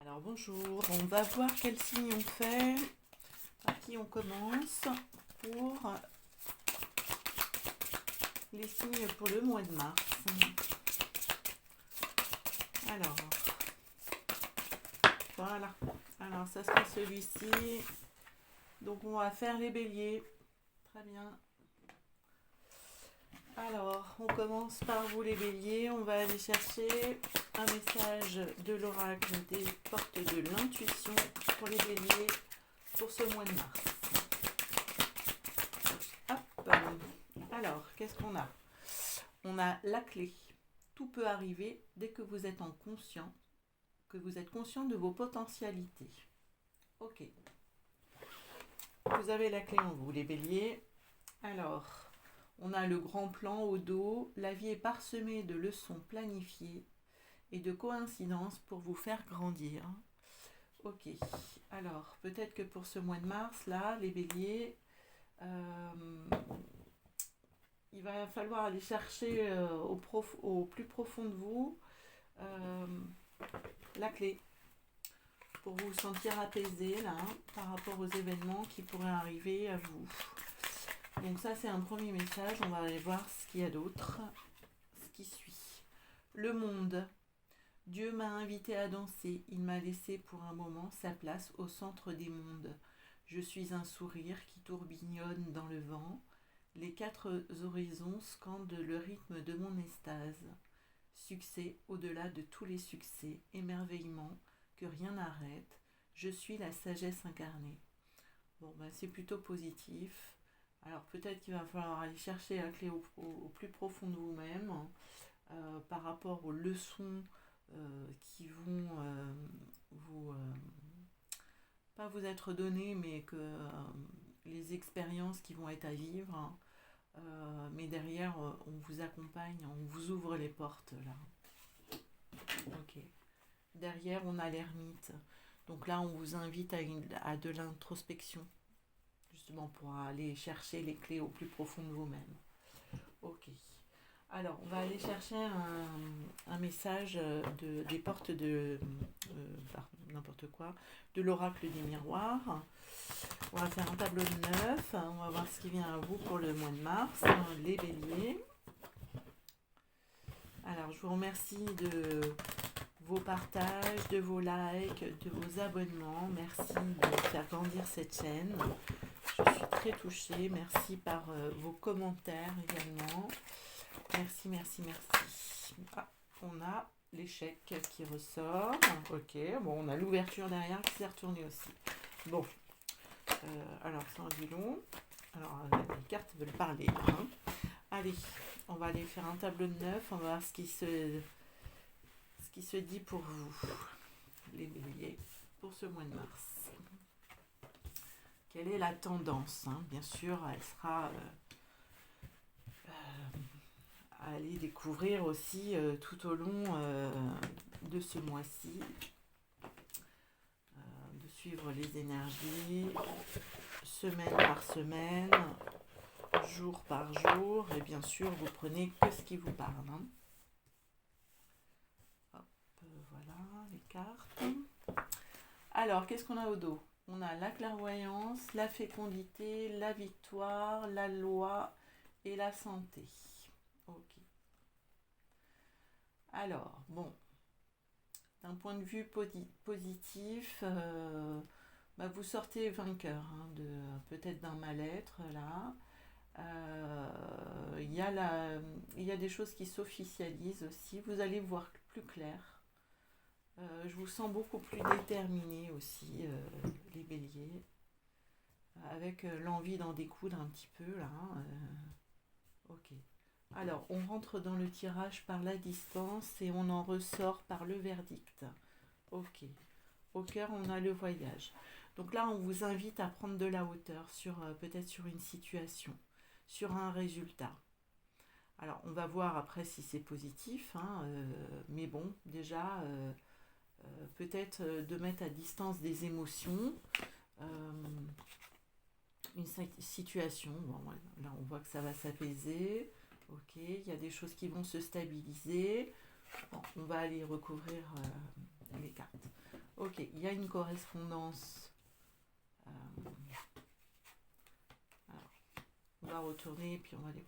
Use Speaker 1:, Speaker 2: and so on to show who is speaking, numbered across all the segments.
Speaker 1: Alors bonjour, on va voir quel signe on fait, par qui on commence pour les signes pour le mois de mars. Alors, voilà, alors ça sera celui-ci, donc on va faire les béliers, très bien. Alors, on commence par vous les béliers, on va aller chercher un message de l'oracle des portes de l'intuition pour les béliers pour ce mois de mars. Hop. Alors, qu'est-ce qu'on a? On a la clé. Tout peut arriver dès que vous êtes conscient de vos potentialités. Ok. Vous avez la clé en vous, les béliers. Alors, on a le grand plan au dos. La vie est parsemée de leçons planifiées et de coïncidences pour vous faire grandir. Ok. Alors, peut-être que pour ce mois de mars, là, les béliers, il va falloir aller chercher au plus profond de vous la clé pour vous sentir apaisé là, par rapport aux événements qui pourraient arriver à vous. Donc ça, c'est un premier message. On va aller voir ce qu'il y a d'autre, ce qui suit. Le monde. Dieu m'a invité à danser. Il m'a laissé pour un moment sa place au centre des mondes. Je suis un sourire qui tourbillonne dans le vent. Les quatre horizons scandent le rythme de mon extase. Succès au-delà de tous les succès, émerveillement, que rien n'arrête. Je suis la sagesse incarnée. Bon, ben, c'est plutôt positif. Alors peut-être qu'il va falloir aller chercher la clé au plus profond de vous-même par rapport aux leçons qui vont pas vous être données, mais que les expériences qui vont être à vivre. Mais derrière, on vous accompagne, on vous ouvre les portes là. Ok. Derrière, on a l'ermite. Donc là, on vous invite à de l'introspection, justement pour aller chercher les clés au plus profond de vous-même. Ok. Alors, on va aller chercher un message des portes de n'importe quoi, de l'oracle des miroirs. On va faire un tableau de 9. On va voir ce qui vient à vous pour le mois de mars, les béliers. Alors, je vous remercie de vos partages, de vos likes, de vos abonnements. Merci de faire grandir cette chaîne. Je suis très touchée. Merci par vos commentaires également. Merci. Ah, on a l'échec qui ressort. Ok, bon, on a l'ouverture derrière qui s'est retournée aussi. Bon, alors ça en dit long. Alors, les cartes veulent parler. Hein. Allez, on va aller faire un tableau de 9. On va voir ce qui se dit pour vous, les béliers, pour ce mois de mars. Quelle est la tendance hein? Bien sûr, elle sera à aller découvrir aussi tout au long de ce mois-ci, de suivre les énergies, semaine par semaine, jour par jour, et bien sûr, vous prenez que ce qui vous parle. Hein. Hop, voilà les cartes. Alors, qu'est-ce qu'on a au dos? On a la clairvoyance, la fécondité, la victoire, la loi et la santé. Ok. Alors, bon, d'un point de vue positif, vous sortez vainqueur hein, peut-être d'un mal-être là. Il y a des choses qui s'officialisent aussi. Vous allez voir plus clair. Je vous sens beaucoup plus déterminé aussi, les béliers, avec l'envie d'en découdre un petit peu là. Ok. Alors, on rentre dans le tirage par la distance et on en ressort par le verdict. Ok. Au cœur, on a le voyage. Donc là, on vous invite à prendre de la hauteur peut-être sur une situation, sur un résultat. Alors, on va voir après si c'est positif, hein, mais bon, déjà, peut-être de mettre à distance des émotions, une situation. Bon, là, on voit que ça va s'apaiser. Ok, il y a des choses qui vont se stabiliser. Bon, on va aller recouvrir les cartes. Ok, Ok, il y a une correspondance. Euh, alors, on va retourner et puis on va aller.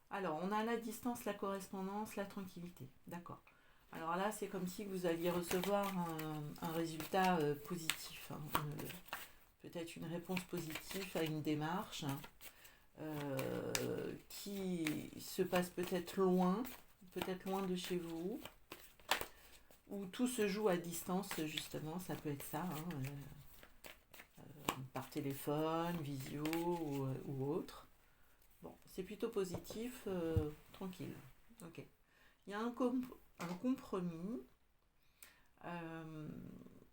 Speaker 1: Alors, on a la distance, la correspondance, la tranquillité. D'accord. Alors là, c'est comme si vous alliez recevoir un résultat positif, hein, peut-être une réponse positive à une démarche, hein, qui se passe peut-être loin de chez vous, où tout se joue à distance, justement, ça peut être ça, hein, par téléphone, visio ou autre. Bon, c'est plutôt positif, tranquille. Ok. Il y a un compromis.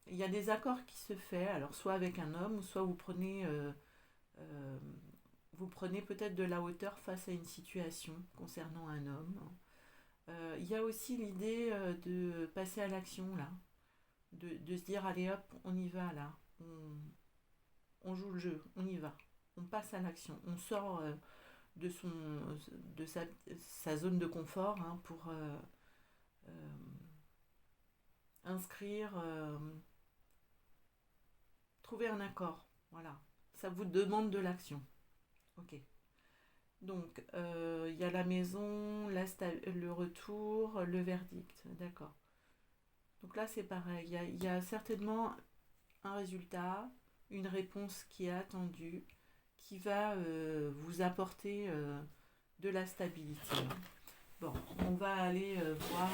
Speaker 1: Il y a des accords qui se font, alors soit avec un homme, ou soit vous prenez peut-être de la hauteur face à une situation concernant un homme. Il y a aussi l'idée de passer à l'action là, de se dire allez hop, on y va là, on joue le jeu, on y va, on passe à l'action, on sort de, son, de sa zone de confort, hein, pour inscrire, trouver un accord. Voilà, ça vous demande de l'action. Ok. Donc, il y a la maison, le retour, le verdict. D'accord. Donc là, c'est pareil. Il y a certainement un résultat, une réponse qui est attendue, qui va vous apporter de la stabilité. Bon, on va aller voir,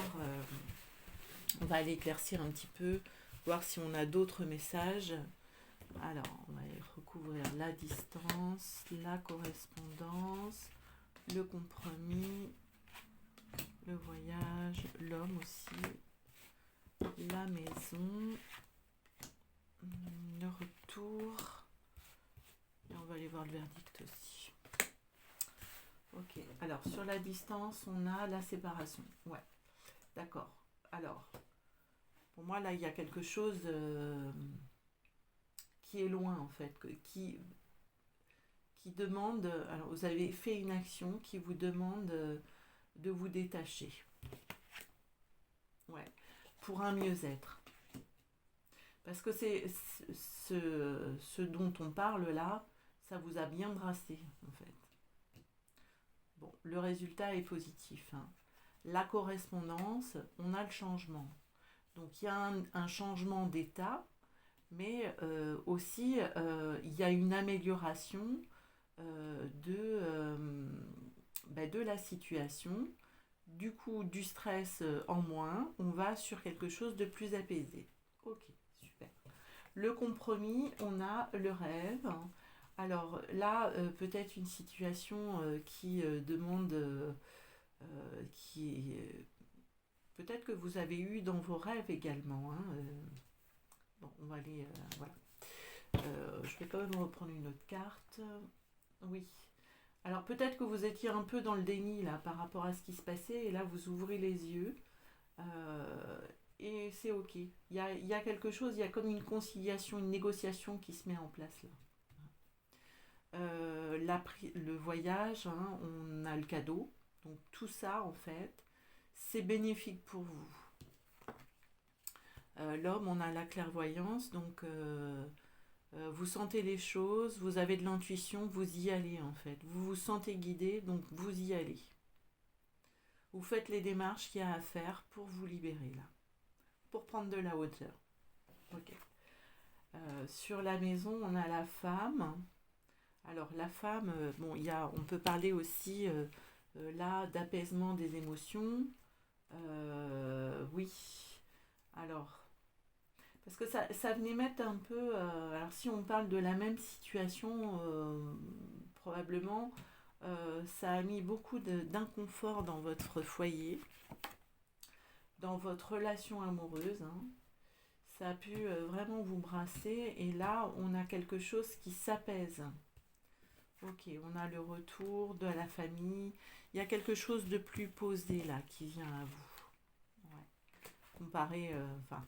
Speaker 1: on va aller éclaircir un petit peu, voir si on a d'autres messages. Alors, on va recouvrir la distance, la correspondance, le compromis, le voyage, l'homme aussi, la maison, le retour, et on va aller voir le verdict aussi. Ok, alors sur la distance, on a la séparation. Ouais, d'accord. Alors, pour moi, là, il y a quelque chose qui est loin, en fait, qui demande. Alors, vous avez fait une action qui vous demande de vous détacher. Ouais, pour un mieux-être. Parce que c'est ce dont on parle là, ça vous a bien brassé, en fait. Bon, le résultat est positif, hein. La correspondance, on a le changement. Donc il y a un changement d'état, mais aussi il y a une amélioration de la situation. Du coup, du stress en moins, on va sur quelque chose de plus apaisé. Ok, super. Le compromis, on a le rêve. Alors là, peut-être une situation qui demande, peut-être que vous avez eu dans vos rêves également, hein, bon, on va aller, voilà. Je vais quand même reprendre une autre carte. Oui. Alors peut-être que vous étiez un peu dans le déni là par rapport à ce qui se passait et là vous ouvrez les yeux et c'est ok. Il y a quelque chose, il y a comme une conciliation, une négociation qui se met en place là. Le voyage, hein, on a le cadeau, donc tout ça en fait, c'est bénéfique pour vous. L'homme, on a la clairvoyance, donc vous sentez les choses, vous avez de l'intuition, vous y allez en fait. Vous vous sentez guidé, donc vous y allez. Vous faites les démarches qu'il y a à faire pour vous libérer là, pour prendre de la hauteur. Ok. Sur la maison, on a la femme. Alors la femme, bon, on peut parler aussi là d'apaisement des émotions. Oui. Alors, parce que ça venait mettre un peu. Alors, si on parle de la même situation, probablement, ça a mis beaucoup d'inconfort dans votre foyer, dans votre relation amoureuse, hein. Ça a pu vraiment vous brasser, et là, on a quelque chose qui s'apaise. Ok, on a le retour de la famille. Il y a quelque chose de plus posé là qui vient à vous. Ouais. Comparé, enfin,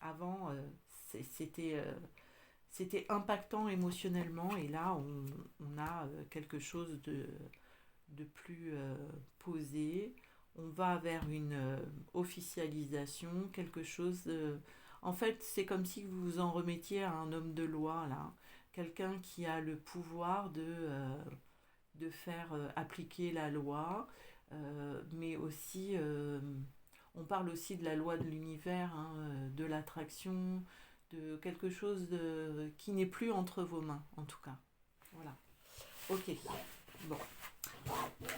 Speaker 1: avant, c'était impactant émotionnellement et là on a quelque chose de plus posé. On va vers une officialisation, quelque chose. En fait, c'est comme si vous vous en remettiez à un homme de loi, là. Quelqu'un qui a le pouvoir de faire appliquer la loi, mais aussi, on parle aussi de la loi de l'univers, hein, de l'attraction, de quelque chose qui n'est plus entre vos mains, en tout cas. Voilà. Ok. Bon.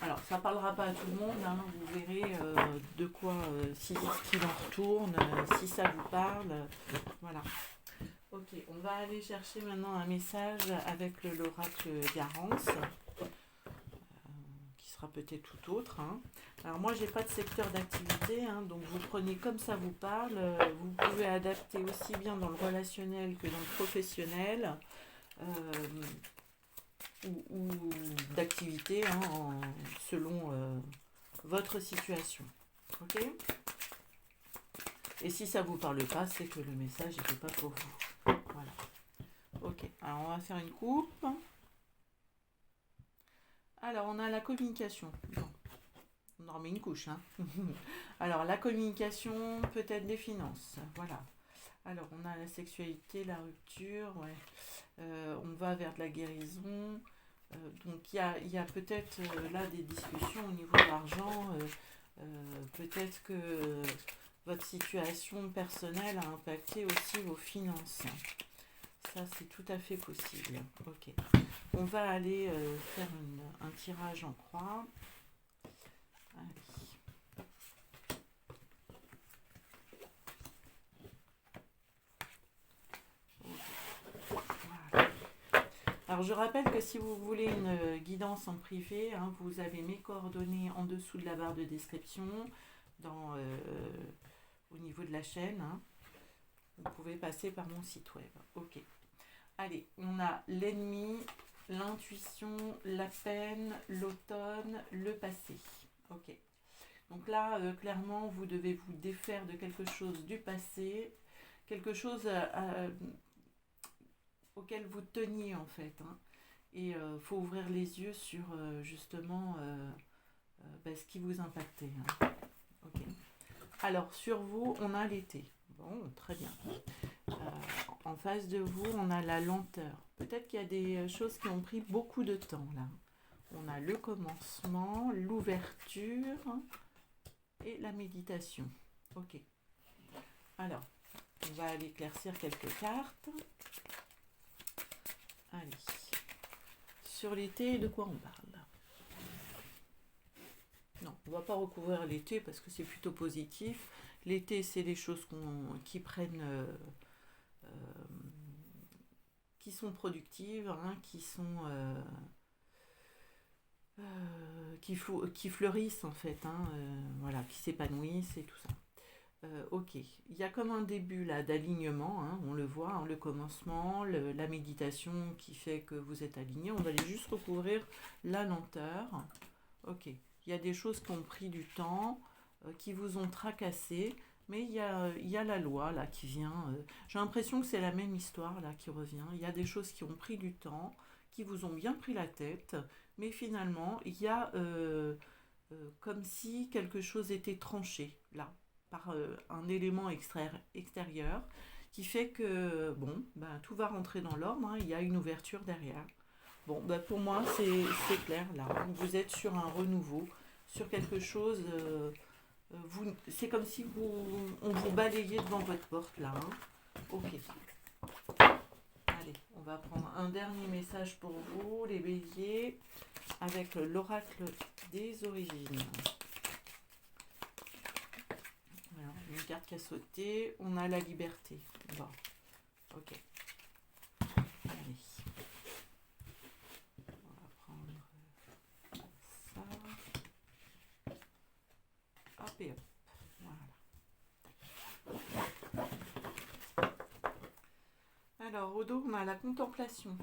Speaker 1: Alors, ça parlera pas à tout le monde, hein, vous verrez de quoi, si ce qu'il en retourne, si ça vous parle. Voilà. Ok, on va aller chercher maintenant un message avec l'oracle Garance, qui sera peut-être tout autre. Hein. Alors moi, j'ai pas de secteur d'activité, hein, donc vous prenez comme ça vous parle. Vous pouvez adapter aussi bien dans le relationnel que dans le professionnel. Ou d'activité, hein, selon votre situation. Ok. Et si ça ne vous parle pas, c'est que le message n'était pas pour vous. Voilà. Ok. Alors on va faire une coupe. Alors on a la communication. Bon. On en remet une couche. Hein. Alors la communication, peut-être des finances. Voilà. Alors on a la sexualité, la rupture. Ouais. On va vers de la guérison. Donc il y a peut-être là des discussions au niveau de l'argent. Peut-être que votre situation personnelle a impacté aussi vos finances. Ça, c'est tout à fait possible. Ok. On va aller faire un tirage en croix. Allez. Voilà. Alors, je rappelle que si vous voulez une guidance en privé, hein, vous avez mes coordonnées en dessous de la barre de description, au niveau de la chaîne. Hein. Vous pouvez passer par mon site web. Ok. Allez, on a l'ennemi, l'intuition, la peine, l'automne, le passé. Ok. Donc là, clairement, vous devez vous défaire de quelque chose du passé, quelque chose auquel vous teniez en fait. Hein. Et il faut ouvrir les yeux sur justement ce qui vous impactait. Hein. Ok. Alors, sur vous, on a l'été. Bon, très bien. En face de vous, on a la lenteur. Peut-être qu'il y a des choses qui ont pris beaucoup de temps là. On a le commencement, l'ouverture et la méditation. Ok. Alors, on va aller éclaircir quelques cartes. Allez. Sur l'été, de quoi on parle? Non, on ne va pas recouvrir l'été parce que c'est plutôt positif. L'été, c'est des choses qui prennent... qui sont productives, hein, qui fleurissent en fait, hein, voilà, qui s'épanouissent et tout ça. Ok, il y a comme un début là d'alignement, hein, on le voit, hein, le commencement, la méditation qui fait que vous êtes aligné. On va aller juste recouvrir la lenteur. Ok, il y a des choses qui ont pris du temps, qui vous ont tracassé, mais il y a la loi là qui vient. J'ai l'impression que c'est la même histoire là qui revient. Il y a des choses qui ont pris du temps, qui vous ont bien pris la tête, mais finalement il y a comme si quelque chose était tranché là par un élément extérieur qui fait que bon, ben, tout va rentrer dans l'ordre. Hein, il y a une ouverture derrière. Bon, ben, pour moi c'est clair là. Vous êtes sur un renouveau, sur quelque chose. C'est comme si on vous balayait devant votre porte là. Hein. Ok. Allez, on va prendre un dernier message pour vous, les béliers, avec l'oracle des origines. Voilà, une carte qui a sauté. On a la liberté. Bon. Ok. Allez. On va prendre ça. Hop et hop. Voilà. Alors, au dos, on a la contemplation.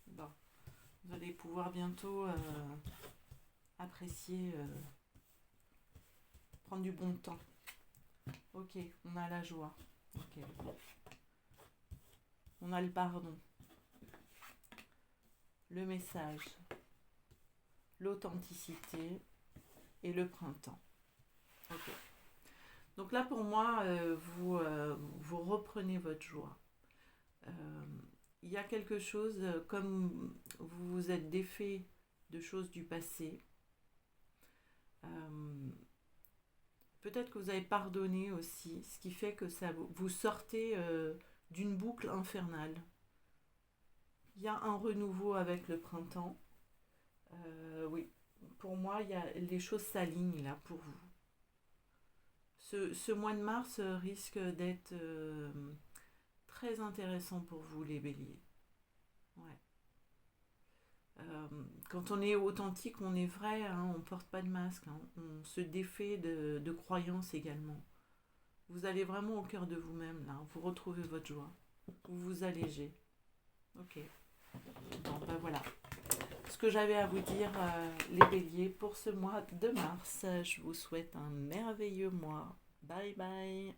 Speaker 1: Bon. Vous allez pouvoir bientôt apprécier, prendre du bon temps. Ok, on a la joie. Ok. On a le pardon. Le message. L'authenticité et le printemps. Ok. Donc là, pour moi, vous reprenez votre joie. Euh, il y a quelque chose, comme vous vous êtes défait de choses du passé, euh, peut-être que vous avez pardonné aussi, ce qui fait que ça vous sortez d'une boucle infernale. Il y a un renouveau avec le printemps. Oui, pour moi, les choses s'alignent là pour vous. Ce mois de mars risque d'être très intéressant pour vous, les béliers. Ouais. Euh, Quand on est authentique, on est vrai, hein, on ne porte pas de masque, hein, on se défait de croyances également. Vous allez vraiment au cœur de vous-même, là, vous retrouvez votre joie, vous vous allégez. Ok, bon ben voilà. Ce que j'avais à vous dire, les béliers, pour ce mois de mars, je vous souhaite un merveilleux mois. Bye bye.